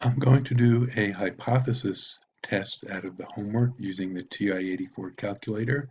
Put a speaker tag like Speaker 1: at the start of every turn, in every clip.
Speaker 1: I'm going to do a hypothesis test out of the homework using the TI-84 calculator.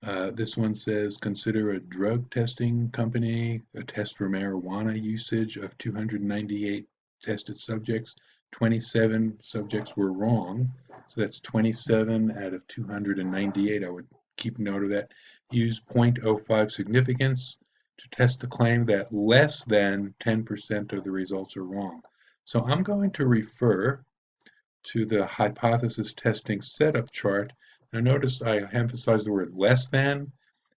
Speaker 1: This one says, consider a drug testing company, a test for marijuana usage of 298 tested subjects. 27 subjects were wrong. So that's 27 out of 298. I would keep note of that. Use 0.05 significance to test the claim that less than 10% of the results are wrong. So I'm going to refer to the hypothesis testing setup chart. Now notice I emphasize the word less than,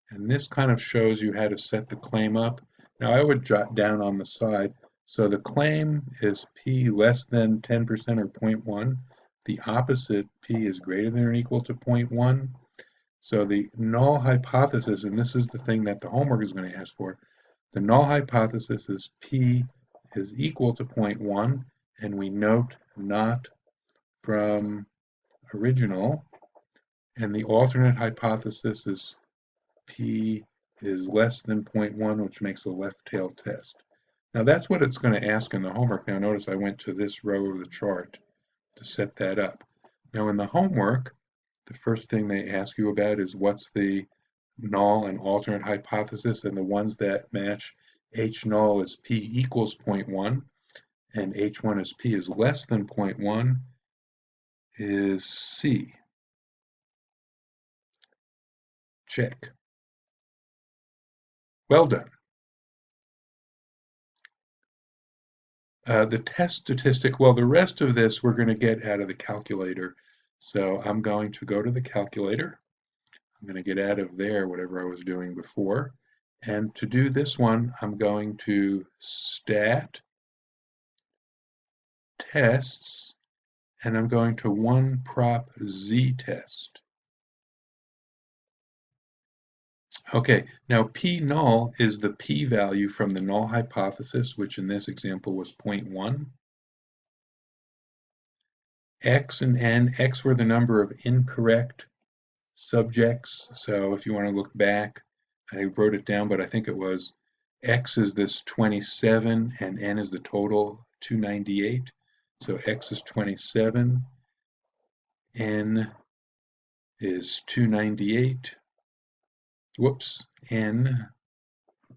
Speaker 1: and this kind of shows you how to set the claim up. Now I would jot down on the side, so the claim is P less than 10% or 0.1. The opposite, P is greater than or equal to 0.1. So the null hypothesis, and this is the thing that the homework is going to ask for, the null hypothesis is P is equal to 0.1, and we note not from original, and the alternate hypothesis is P is less than 0.1, which makes a left tail test. Now that's what it's going to ask in the homework. Now notice I went to this row of the chart to set that up. Now in the homework, the first thing they ask you about is what's the null and alternate hypothesis, and the ones that match H null is P equals 0.1 and H1 is P is less than 0.1 is C. Check. Well done. The test statistic, well, the rest of this we're going to get out of the calculator. So I'm going to go to the calculator. I'm going to get out of there whatever I was doing before. And to do this one, I'm going to stat tests, and I'm going to one prop z test. Okay, now P null is the p-value from the null hypothesis, which in this example was 0.1. X and N, X were the number of incorrect subjects. So if you want to look back, I wrote it down, but I think it was X is this 27 and N is the total 298. So X is 27, N is 298. Whoops, N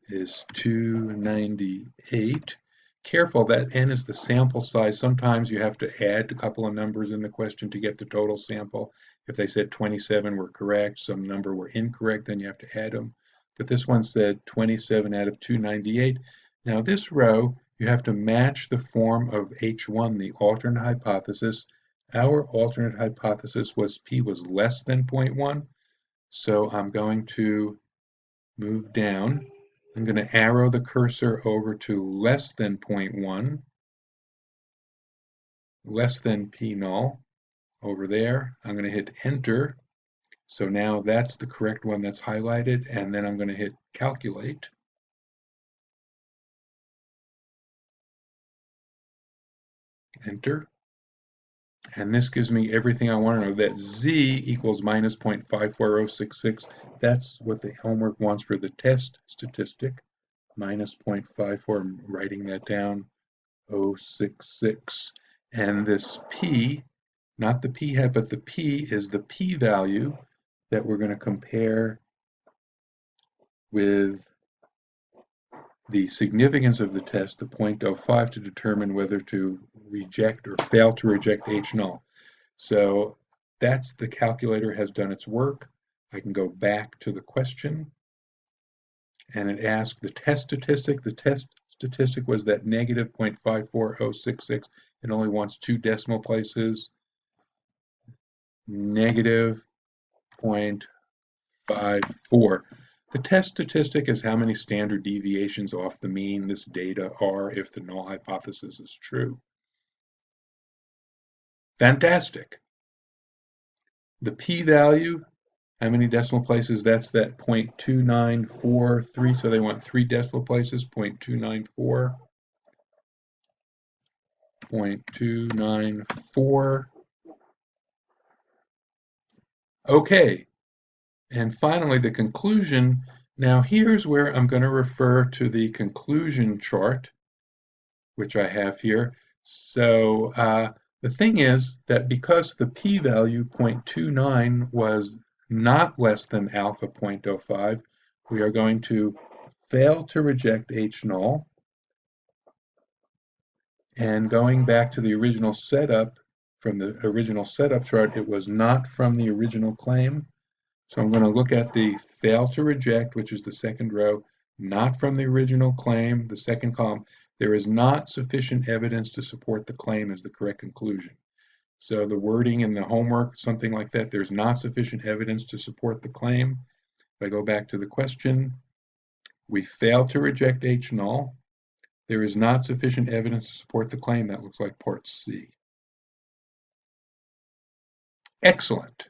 Speaker 1: is 298. Careful, that N is the sample size. Sometimes you have to add a couple of numbers in the question to get the total sample. If they said 27 were correct, some number were incorrect, then you have to add them. But this one said 27 out of 298. Now this row, you have to match the form of H1, the alternate hypothesis. Our alternate hypothesis was P was less than 0.1. So I'm going to move down. I'm going to arrow the cursor over to less than 0.1, less than P null over there. I'm going to hit enter. So now that's the correct one that's highlighted, and then I'm going to hit calculate. Enter. And this gives me everything I want to know, that Z equals minus 0.54066. That's what the homework wants for the test statistic, minus 0.54. I'm writing that down, 066. And this P, not the p-hat, but the P is the p-value that we're going to compare with the significance of the test, the 0.05, to determine whether to reject or fail to reject H null. So that's the calculator has done its work. I can go back to the question, and it asked the test statistic. The test statistic was that negative 0.54066. It only wants two decimal places. Negative 0.54. The test statistic is how many standard deviations off the mean this data are if the null hypothesis is true. Fantastic. The p-value, how many decimal places? That's that 0.2943, so they want three decimal places, 0.294, 0.294. Okay, and finally the conclusion. Now here's where I'm going to refer to the conclusion chart, which I have here. So the thing is that because the p-value 0.29 was not less than alpha 0.05, we are going to fail to reject H null. And going back to the original setup, from the original setup chart, it was not from the original claim. So I'm going to look at the fail to reject, which is the second row, not from the original claim, the second column. There is not sufficient evidence to support the claim as the correct conclusion. So the wording in the homework, something like that, there's not sufficient evidence to support the claim. If I go back to the question, we fail to reject H null. There is not sufficient evidence to support the claim. That looks like part C. Excellent.